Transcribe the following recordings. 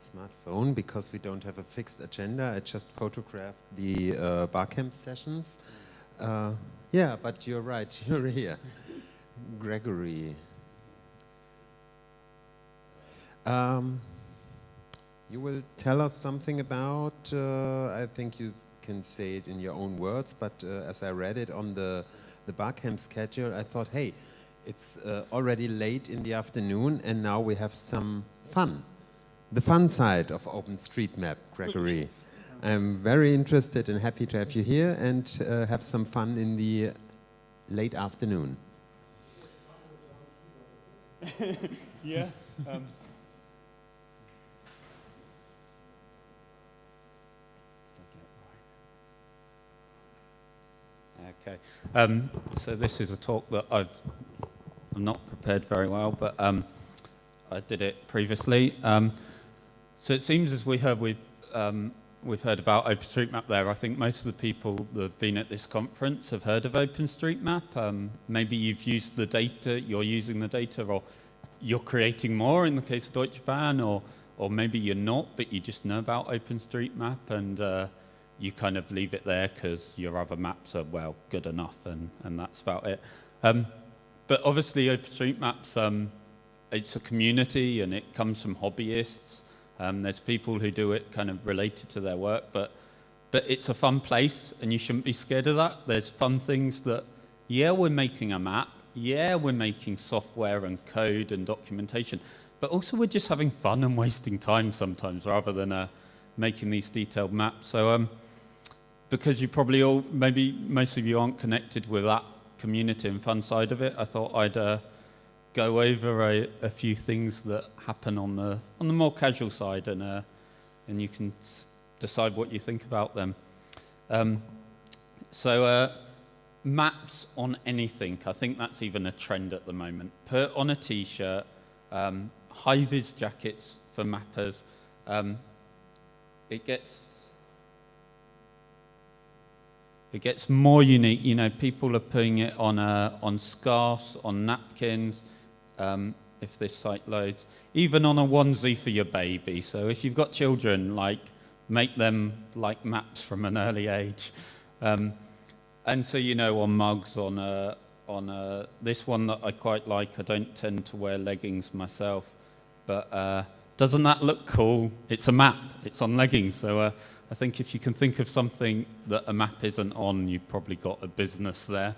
smartphone because we don't have a fixed agenda. I just photographed the Barcamp sessions. Yeah, but you're right, you're here. Gregory. You will tell us something about, I think you can say it in your own words, but as I read it on the Barcamp schedule, I thought, hey, it's already late in the afternoon and now we have some fun. The fun side of OpenStreetMap, Gregory. I'm very interested and happy to have you here and have some fun in the late afternoon. Yeah. Okay. So this is a talk that I'm not prepared very well, but I did it previously. So it seems as we've heard about OpenStreetMap there. I think most of the people that have been at this conference have heard of OpenStreetMap. Maybe you've used the data, you're using the data, or you're creating more in the case of Deutsche Bahn, or maybe you're not, but you just know about OpenStreetMap and you kind of leave it there because your other maps are, well, good enough, and that's about it. But obviously OpenStreetMap's, it's a community and it comes from hobbyists. There's people who do it kind of related to their work, but it's a fun place and you shouldn't be scared of that. There's fun things that, yeah, we're making a map, yeah, we're making software and code and documentation, but also we're just having fun and wasting time sometimes rather than making these detailed maps. So because you probably all, maybe most of you aren't connected with that community and fun side of it, I thought I'd go over a few things that happen on the more casual side, and you can decide what you think about them. So maps on anything, I think that's even a trend at the moment. Put on a t-shirt, high-vis jackets for mappers. It gets more unique. You know, people are putting it on scarves, on napkins, if this site loads, even on a onesie for your baby. So if you've got children, like, make them like maps from an early age. And so, you know, on mugs, on this one that I quite like, I don't tend to wear leggings myself, but doesn't that look cool? It's a map, it's on leggings. So I think if you can think of something that a map isn't on, you've probably got a business there.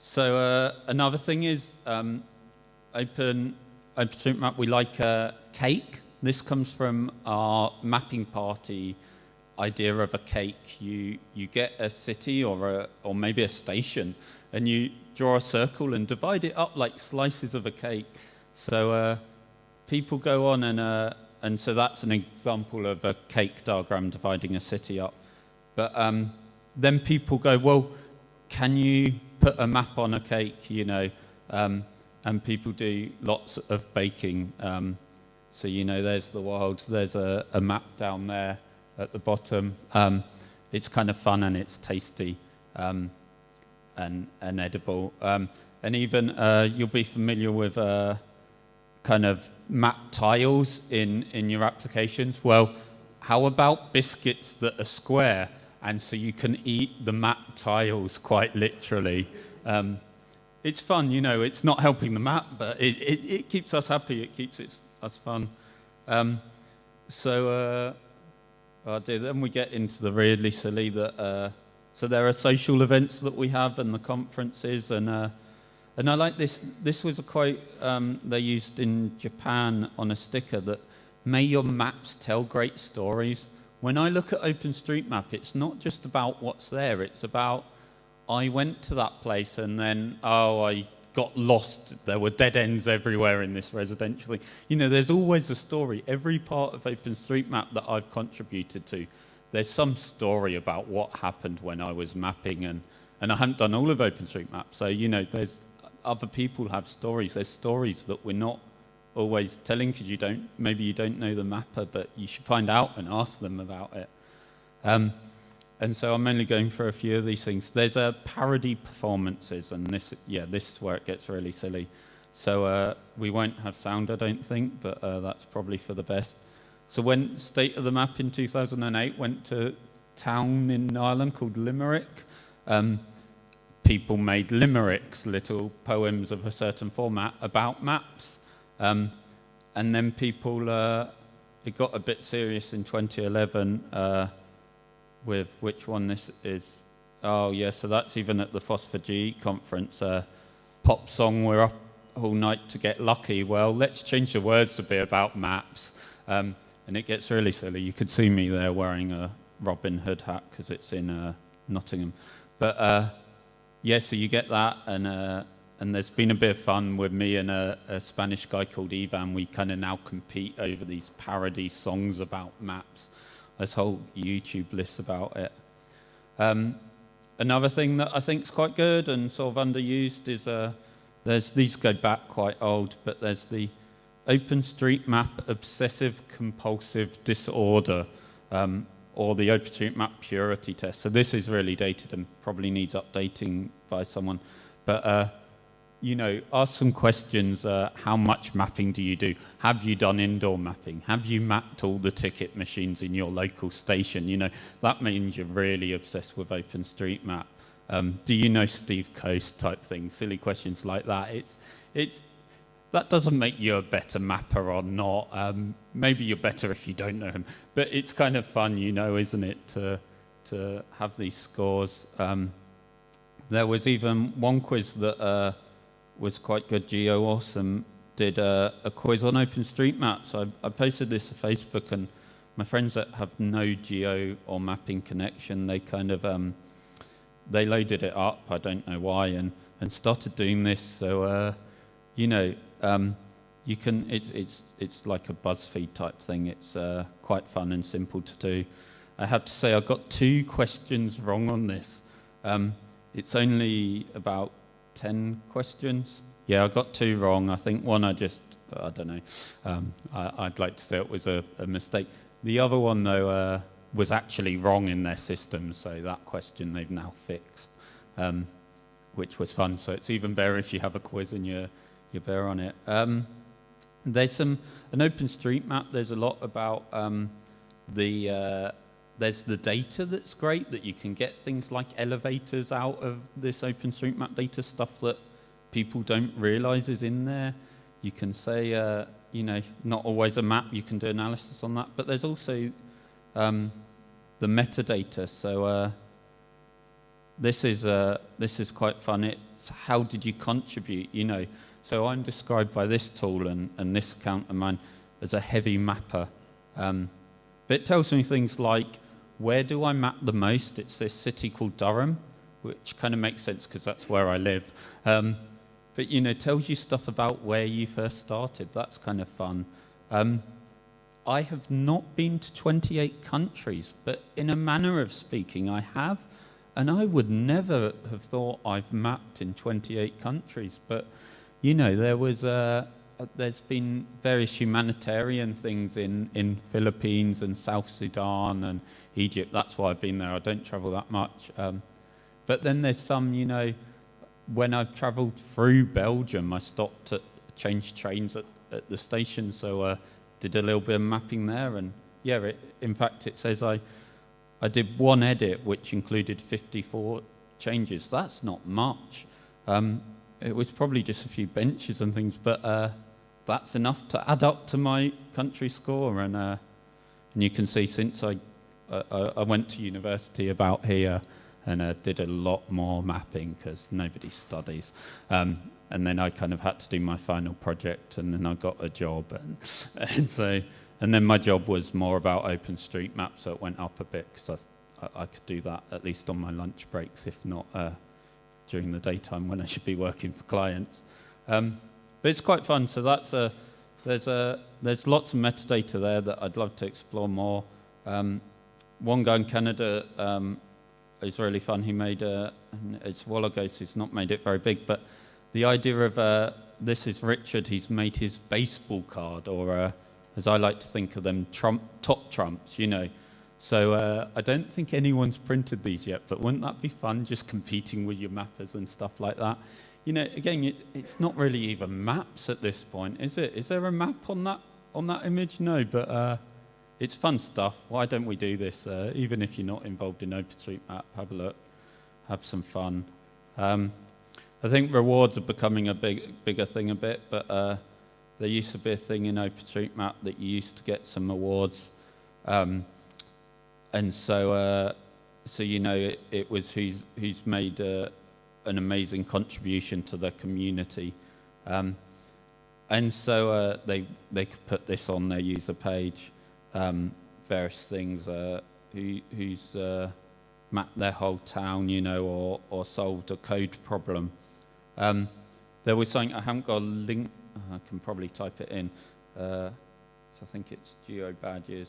So another thing is OpenStreetMap, we like cake. This comes from our mapping party idea of a cake. You get a city or maybe a station and you draw a circle and divide it up like slices of a cake. So people go on and so that's an example of a cake diagram dividing a city up. But then people go, well, can you put a map on a cake, you know? And people do lots of baking. So, you know, there's the wilds, there's a map down there at the bottom. It's kind of fun and it's tasty and edible. And even you'll be familiar with kind of map tiles in your applications. Well, how about biscuits that are square? And so you can eat the map tiles quite literally. It's fun, you know, it's not helping the map, but it keeps us happy, it keeps us fun. So then we get into the really silly that, so there are social events that we have and the conferences, and I like this. This was a quote they used in Japan on a sticker that, may your maps tell great stories. When I look at OpenStreetMap, it's not just about what's there, it's about, I went to that place and then, I got lost. There were dead ends everywhere in this residential. You know, there's always a story. Every part of OpenStreetMap that I've contributed to, there's some story about what happened when I was mapping, and I haven't done all of OpenStreetMap. So, you know, there's other people have stories. There's stories that we're not always telling because maybe you don't know the mapper, but you should find out and ask them about it. And so I'm only going for a few of these things. There's parody performances, and this is where it gets really silly. So we won't have sound, I don't think, but that's probably for the best. So when State of the Map in 2008 went to town in Ireland called Limerick, people made limericks, little poems of a certain format about maps. And then it got a bit serious in 2011 with which one this is. Oh, yeah, so that's even at the Phosphor G conference. Pop song, we're up all night to get lucky. Well, let's change the words to be about maps. And it gets really silly. You could see me there wearing a Robin Hood hat because it's in Nottingham. But yeah, so you get that, and there's been a bit of fun with me and a Spanish guy called Ivan. We kind of now compete over these parody songs about maps. There's whole YouTube lists about it. Another thing that I think is quite good and sort of underused is these go back quite old, but there's the OpenStreetMap obsessive compulsive disorder, or the OpenStreetMap purity test. So this is really dated and probably needs updating by someone. But, ask some questions. How much mapping do you do? Have you done indoor mapping? Have you mapped all the ticket machines in your local station? That means you're really obsessed with OpenStreetMap. Do you know Steve Coast type thing? Silly questions like that. That doesn't make you a better mapper or not. Maybe you're better if you don't know him. But it's kind of fun, isn't it, to have these scores. There was even one quiz that was quite good. Geo Awesome did a quiz on OpenStreetMap. So I posted this to Facebook, and my friends that have no geo or mapping connection, they kind of they loaded it up. I don't know why, and started doing this. So you can. It's like a BuzzFeed type thing. It's quite fun and simple to do. I have to say I got 2 questions wrong on this. It's only about 10 questions. Yeah, I got 2 wrong. I think one I don't know. I'd like to say it was a mistake. The other one though was actually wrong in their system. So that question they've now fixed, which was fun. So it's even better if you have a quiz and you're better on it. There's an OpenStreetMap. There's a lot about there's the data that's great, that you can get things like elevators out of this OpenStreetMap data, stuff that people don't realize is in there. You can say, not always a map. You can do analysis on that. But there's also the metadata. So this is quite fun. It's how did you contribute, So I'm described by this tool and this account of mine as a heavy mapper. But it tells me things like, where do I map the most? It's this city called Durham, which kind of makes sense because that's where I live. But, tells you stuff about where you first started. That's kind of fun. I have not been to 28 countries, but in a manner of speaking, I have. And I would never have thought I've mapped in 28 countries. But, there's been various humanitarian things in Philippines and South Sudan and Egypt. That's why I've been there. I don't travel that much. But then there's some, when I've traveled through Belgium, I stopped to change trains at the station. So did a little bit of mapping there. And yeah, in fact, it says I did one edit, which included 54 changes. That's not much. It was probably just a few benches and things, but that's enough to add up to my country score. And you can see since I went to university about here and did a lot more mapping because nobody studies. And then I kind of had to do my final project, and then I got a job. And then my job was more about OpenStreetMap, so it went up a bit because I could do that at least on my lunch breaks, if not during the daytime when I should be working for clients. But it's quite fun. So there's lots of metadata there that I'd love to explore more. One guy in Canada is really fun. He made it's a while ago, so he's not made it very big. But the idea of this is Richard. He's made his baseball card, or as I like to think of them, top trumps. So I don't think anyone's printed these yet, but wouldn't that be fun, just competing with your mappers and stuff like that? you know, again, it's not really even maps at this point, is it? Is there a map on that image? No, but it's fun stuff. Why don't we do this? Even if you're not involved in OpenStreetMap, have a look, have some fun. I think rewards are becoming a bigger thing a bit, but there used to be a thing in OpenStreetMap that you used to get some awards, and so you know it was who's made an amazing contribution to the community, and so they could put this on their user page, various things, who's mapped their whole town, you know, or solved a code problem. There was something, I haven't got a link, I can probably type it in, so I think it's geobadges.org.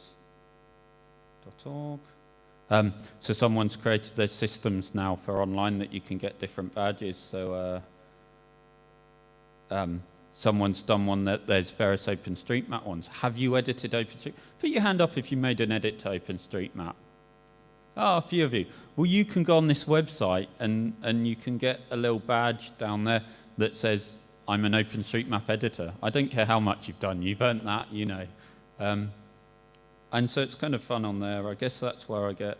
So someone's created their systems now for online that you can get different badges. So someone's done one that there's various OpenStreetMap ones. Have you edited OpenStreetMap? Put your hand up if you made an edit to OpenStreetMap. Oh, a few of you. Well, you can go on this website and you can get a little badge down there that says, I'm an OpenStreetMap editor. I don't care how much you've done. You've earned that, you know. And so it's kind of fun on there. I guess that's where I get.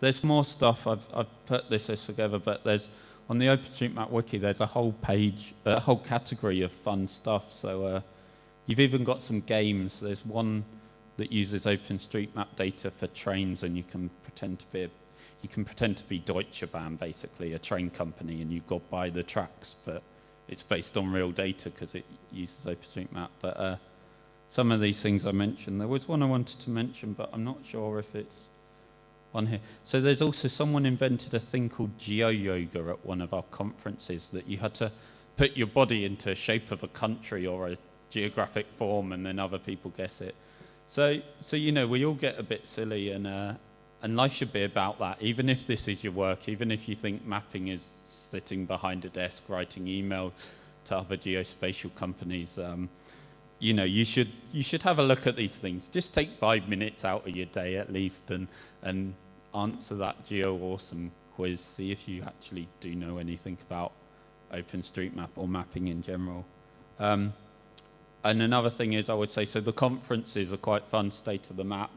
There's more stuff. I've put this together, but there's on the OpenStreetMap wiki. There's a whole page, a whole category of fun stuff. So you've even got some games. There's one that uses OpenStreetMap data for trains, and you can pretend to be Deutsche Bahn, basically a train company, and you go by the tracks, but it's based on real data because it uses OpenStreetMap. But some of these things I mentioned. There was one I wanted to mention, but I'm not sure if it's on here. So there's also someone invented a thing called geo-yoga at one of our conferences, that you had to put your body into a shape of a country or a geographic form, and then other people guess it. So you know, we all get a bit silly, and life should be about that. Even if this is your work, even if you think mapping is sitting behind a desk writing email to other geospatial companies, you know, you should have a look at these things. Just take 5 minutes out of your day at least, and answer that Geo Awesome quiz. See if you actually do know anything about OpenStreetMap or mapping in general. And another thing is, I would say, so the conferences are quite fun, State of the Map.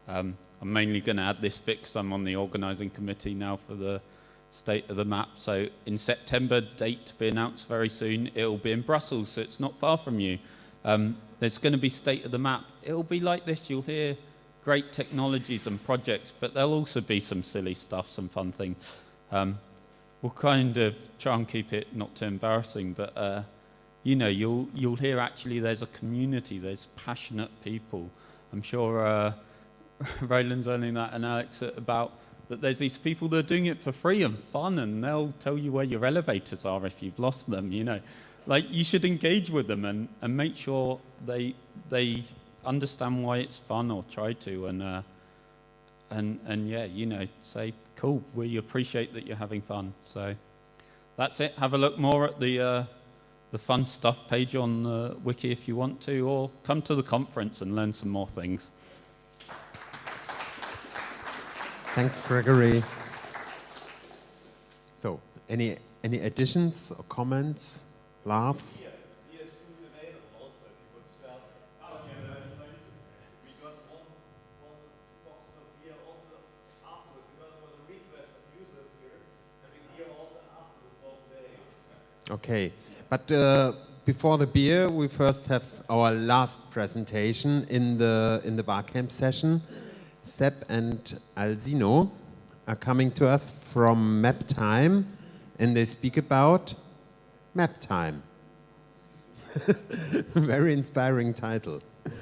I'm mainly going to add this bit because I'm on the organising committee now for the State of the Map. So in September, date to be announced very soon. It'll be in Brussels, so it's not far from you. There's going to be State of the Map. It'll be like this. You'll hear great technologies and projects, but there'll also be some silly stuff, some fun things. We'll kind of try and keep it not too embarrassing, but you know, you'll hear actually there's a community, there's passionate people. I'm sure Raylan's learning that, and Alex, about that there's these people that are doing it for free and fun, and they'll tell you where your elevators are if you've lost them, you know. Like, you should engage with them and make sure they understand why it's fun, or try to, and yeah, you know, say, cool, we appreciate that you're having fun. So that's it. Have a look more at the fun stuff page on the wiki if you want to, or come to the conference and learn some more things. Thanks, Gregory. So, any additions or comments, laughs? Okay, but before the beer, we first have our last presentation in the Barcamp session. Sepp and Alzino are coming to us from Map Time, and they speak about Map Time. Very inspiring title.